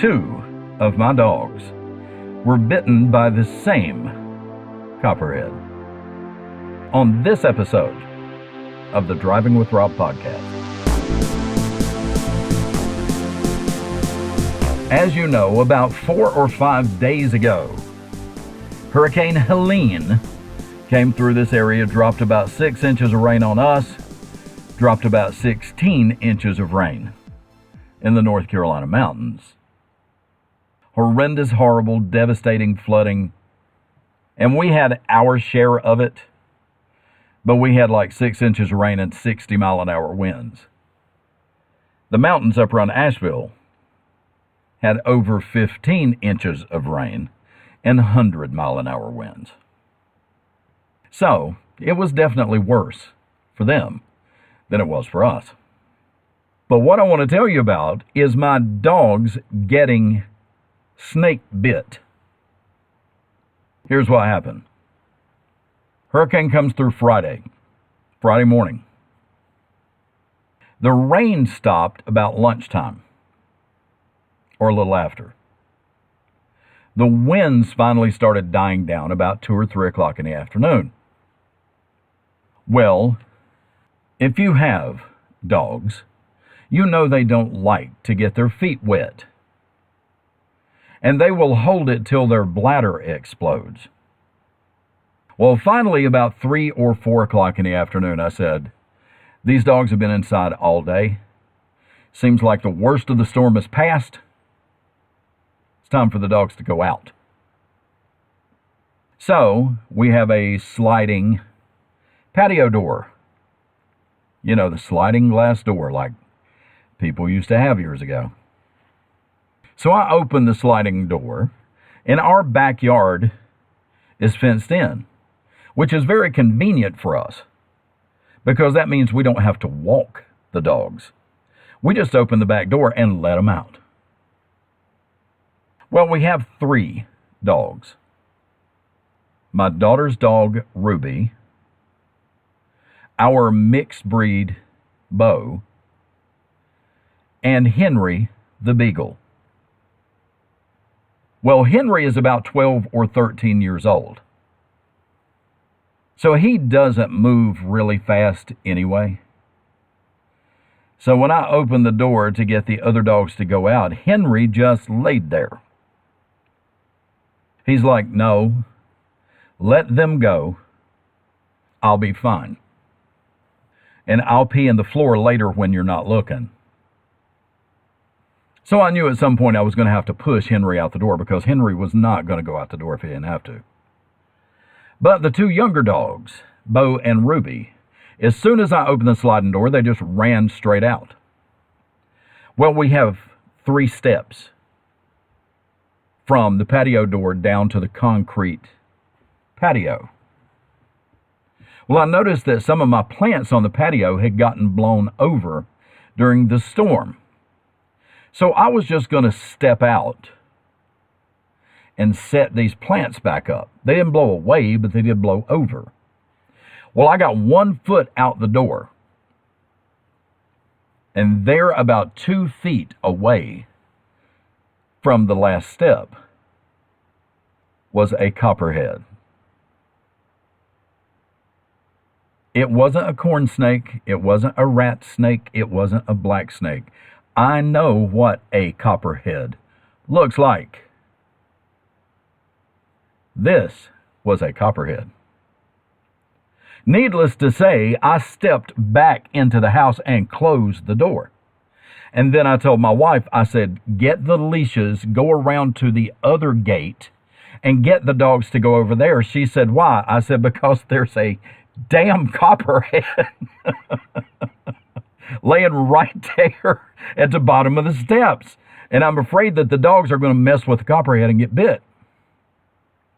two of my dogs were bitten by the same copperhead. On this episode of the Driving with Rob podcast. As you know, about 4 or 5 days ago, Hurricane Helene came through this area, dropped about 6 inches of rain on us, dropped about 16 inches of rain in the North Carolina mountains. Horrendous, horrible, devastating flooding. And we had our share of it, but we had like 6 inches of rain and 60-mile-an-hour winds. The mountains up around Asheville had over 15 inches of rain and 100-mile-an-hour winds. So, it was definitely worse for them than it was for us. But what I want to tell you about is my dogs getting snake bit. Here's what happened. Hurricane comes through Friday morning. The rain stopped about lunchtime, or a little after. The winds finally started dying down about 2 or 3 o'clock in the afternoon. Well, if you have dogs, you know they don't like to get their feet wet. And they will hold it till their bladder explodes. Well, finally, about 3 or 4 o'clock in the afternoon, I said, these dogs have been inside all day. Seems like the worst of the storm has passed. It's time for the dogs to go out. So, we have a sliding patio door. You know, the sliding glass door like people used to have years ago. So I opened the sliding door, and our backyard is fenced in, which is very convenient for us because that means we don't have to walk the dogs. We just open the back door and let them out. Well, we have 3 dogs. My daughter's dog, Ruby, our mixed breed, Bo, and Henry, the beagle. Well, Henry is about 12 or 13 years old. So he doesn't move really fast anyway. So when I opened the door to get the other dogs to go out, Henry just laid there. He's like, no, let them go. I'll be fine. And I'll pee in the floor later when you're not looking. So I knew at some point I was going to have to push Henry out the door because Henry was not going to go out the door if he didn't have to. But the 2 younger dogs, Bo and Ruby, as soon as I opened the sliding door, they just ran straight out. Well, we have 3 steps from the patio door down to the concrete patio. Well, I noticed that some of my plants on the patio had gotten blown over during the storm. So I was just going to step out and set these plants back up. They didn't blow away, but they did blow over. Well, I got 1 foot out the door, and they're about 2 feet away from the last step was a copperhead. It wasn't a corn snake. It wasn't a rat snake. It wasn't a black snake. I know what a copperhead looks like. This was a copperhead. Needless to say, I stepped back into the house and closed the door. And then I told my wife, I said, get the leashes, go around to the other gate, and get the dogs to go over there. She said, why? I said, because there's a damn copperhead laying right there at the bottom of the steps. And I'm afraid that the dogs are going to mess with the copperhead and get bit.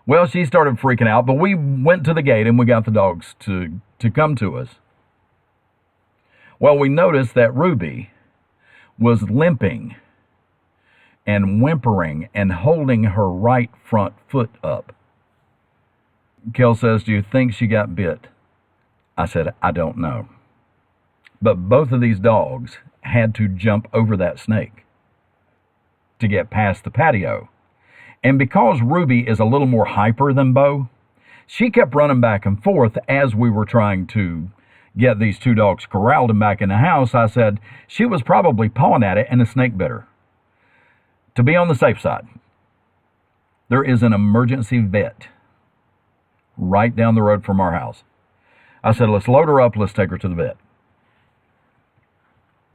Well, she started freaking out, but we went to the gate and we got the dogs to come to us. Well, we noticed that Ruby was limping and whimpering and holding her right front foot up. Kel says, do you think she got bit? I said, I don't know. But both of these dogs had to jump over that snake. to get past the patio. And because Ruby is a little more hyper than Bo, she kept running back and forth as we were trying to get these two dogs corralled and back in the house. I said she was probably pawing at it and a snake bit her. To be on the safe side, there is an emergency vet right down the road from our house. I said, let's load her up, let's take her to the vet.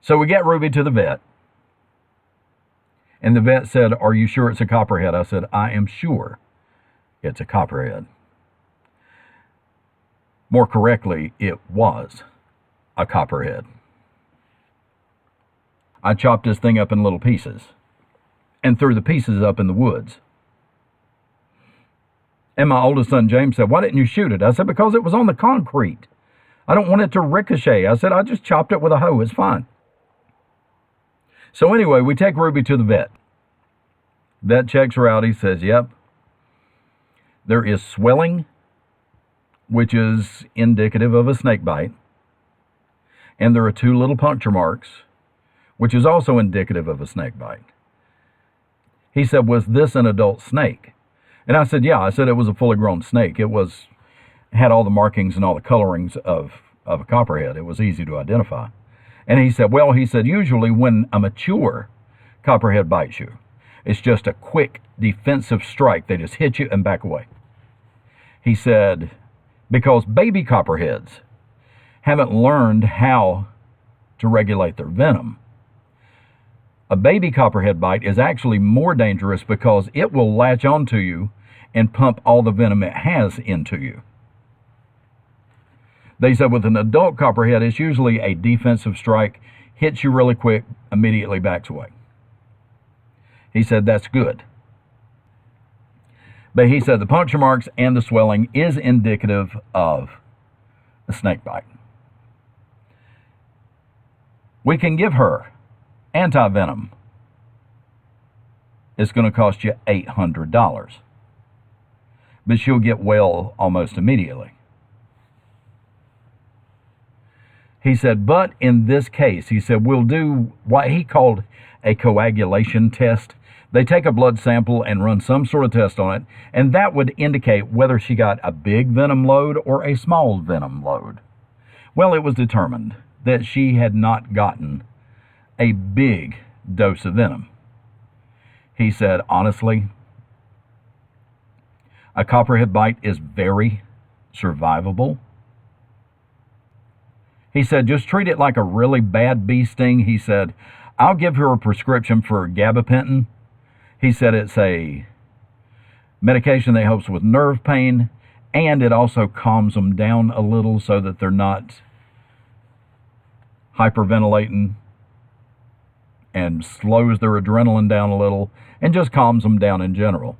So we get Ruby to the vet. And the vet said, are you sure it's a copperhead? I said, I am sure it's a copperhead. More correctly, it was a copperhead. I chopped this thing up in little pieces and threw the pieces up in the woods. And my oldest son, James, said, why didn't you shoot it? I said, because it was on the concrete. I don't want it to ricochet. I said, I just chopped it with a hoe. It's fine. So anyway, we take Ruby to the vet. Vet checks her out. He says, yep, there is swelling, which is indicative of a snake bite. And there are 2 little puncture marks, which is also indicative of a snake bite. He said, was this an adult snake? And I said, yeah. I said it was a fully grown snake. It had all the markings and all the colorings of a copperhead. It was easy to identify. And he said, well, usually when a mature copperhead bites you, it's just a quick defensive strike. They just hit you and back away. He said, because baby copperheads haven't learned how to regulate their venom. A baby copperhead bite is actually more dangerous because it will latch onto you and pump all the venom it has into you. They said with an adult copperhead, it's usually a defensive strike, hits you really quick, immediately backs away. He said that's good. But he said the puncture marks and the swelling is indicative of a snake bite. We can give her anti-venom. It's going to cost you $800. But she'll get well almost immediately. He said, but in this case, he said, we'll do what he called a coagulation test. They take a blood sample and run some sort of test on it, and that would indicate whether she got a big venom load or a small venom load. Well, it was determined that she had not gotten a big dose of venom. He said, honestly, a copperhead bite is very survivable. He said, just treat it like a really bad bee sting. He said, I'll give her a prescription for gabapentin. He said it's a medication that helps with nerve pain, and it also calms them down a little so that they're not hyperventilating, and slows their adrenaline down a little and just calms them down in general.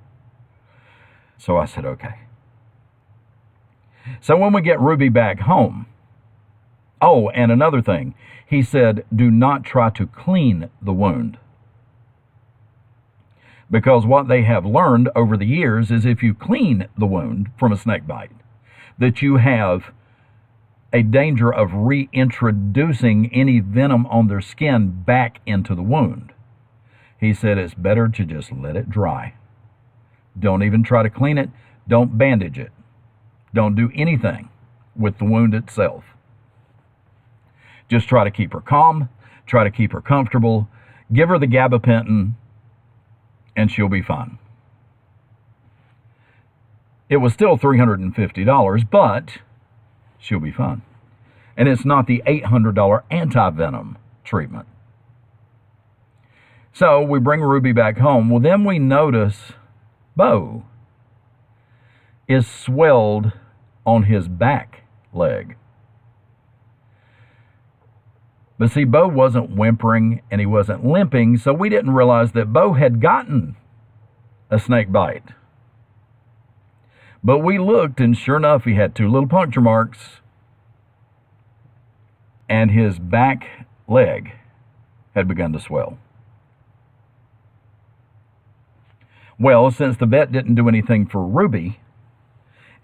So I said, okay. So when we get Ruby back home, oh, and another thing, he said, do not try to clean the wound. Because what they have learned over the years is if you clean the wound from a snake bite, that you have a danger of reintroducing any venom on their skin back into the wound. He said it's better to just let it dry. Don't even try to clean it. Don't bandage it. Don't do anything with the wound itself. Just try to keep her calm, try to keep her comfortable, give her the gabapentin, and she'll be fine. It was still $350, but she'll be fine. And it's not the $800 anti-venom treatment. So we bring Ruby back home. Well, then we notice Bo is swelled on his back leg. But see, Bo wasn't whimpering and he wasn't limping, so we didn't realize that Bo had gotten a snake bite. But we looked, and sure enough, he had 2 little puncture marks, and his back leg had begun to swell. Well, since the vet didn't do anything for Ruby,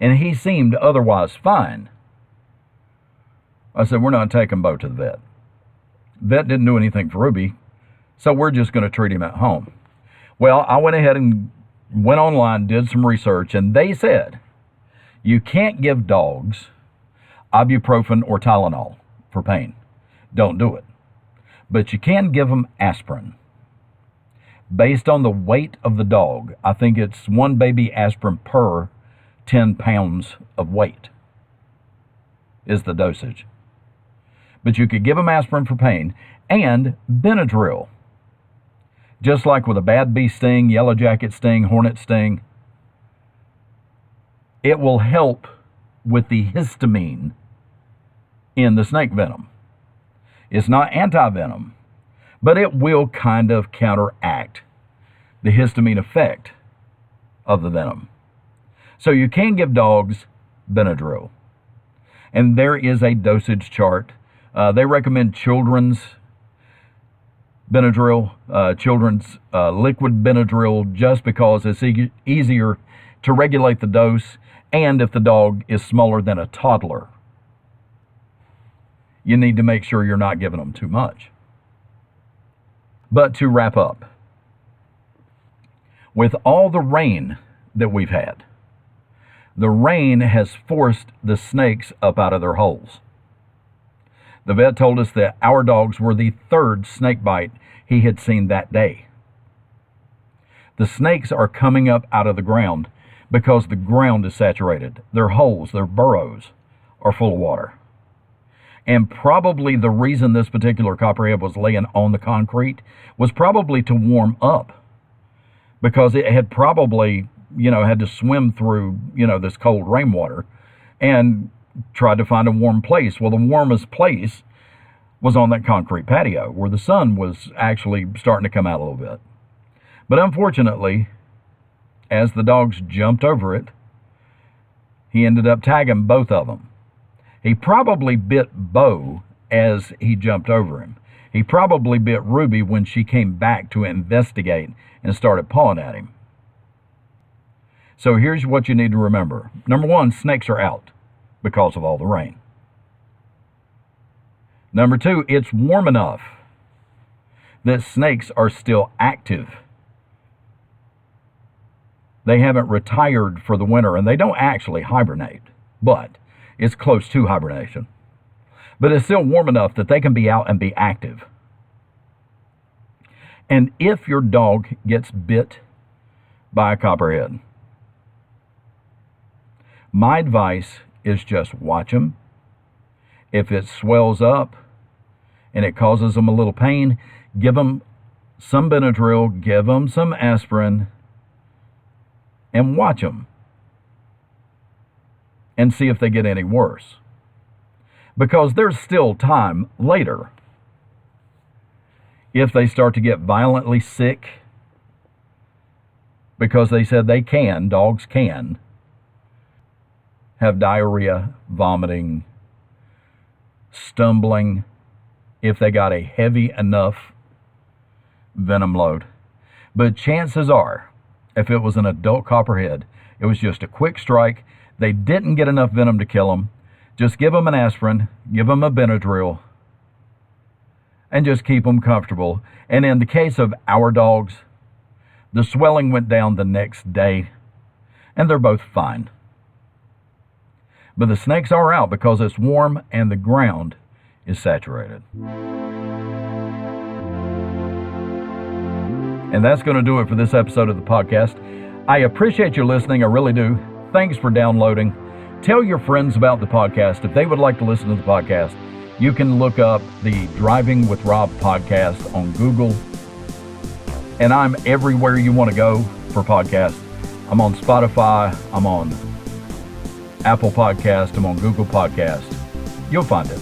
and he seemed otherwise fine, I said, we're not taking Bo to the vet. Vet didn't do anything for Ruby, so we're just going to treat him at home. Well, I went ahead and went online, did some research, and they said you can't give dogs ibuprofen or Tylenol for pain. Don't do it. But you can give them aspirin. Based on the weight of the dog, I think it's one baby aspirin per 10 pounds of weight is the dosage. But you could give them aspirin for pain and Benadryl. Just like with a bad bee sting, yellow jacket sting, hornet sting, it will help with the histamine in the snake venom. It's not anti-venom, but it will kind of counteract the histamine effect of the venom. So you can give dogs Benadryl. And there is a dosage chart. They recommend children's Benadryl, children's liquid Benadryl, just because it's easier to regulate the dose, and if the dog is smaller than a toddler, you need to make sure you're not giving them too much. But to wrap up, with all the rain that we've had, the rain has forced the snakes up out of their holes. The vet told us that our dogs were the third snake bite he had seen that day. The snakes are coming up out of the ground because the ground is saturated. Their holes, their burrows, are full of water. And probably the reason this particular copperhead was laying on the concrete was probably to warm up, because it had probably, had to swim through, this cold rainwater and tried to find a warm place. Well, the warmest place was on that concrete patio where the sun was actually starting to come out a little bit. But unfortunately, as the dogs jumped over it, he ended up tagging both of them. He probably bit Bo as he jumped over him. He probably bit Ruby when she came back to investigate and started pawing at him. So here's what you need to remember. Number one, snakes are out because of all the rain. Number two, it's warm enough that snakes are still active. They haven't retired for the winter, and they don't actually hibernate, but it's close to hibernation. But it's still warm enough that they can be out and be active. And if your dog gets bit by a copperhead, my advice is just watch them. If it swells up and it causes them a little pain, give them some Benadryl, give them some aspirin, and watch them and see if they get any worse. Because there's still time later. If they start to get violently sick, because they said dogs can have diarrhea, vomiting, stumbling, if they got a heavy enough venom load. But chances are, if it was an adult copperhead, it was just a quick strike, they didn't get enough venom to kill them, just give them an aspirin, give them a Benadryl, and just keep them comfortable. And in the case of our dogs, the swelling went down the next day, and they're both fine. But the snakes are out because it's warm and the ground is saturated. And that's going to do it for this episode of the podcast. I appreciate you listening. I really do. Thanks for downloading. Tell your friends about the podcast. If they would like to listen to the podcast, you can look up the Driving with Rob podcast on Google. And I'm everywhere you want to go for podcasts. I'm on Spotify. I'm on Apple Podcast. I'm on Google Podcast. You'll find it.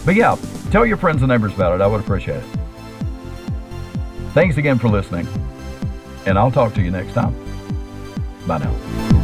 But yeah, tell your friends and neighbors about it. I would appreciate it. Thanks again for listening, and I'll talk to you next time. Bye now.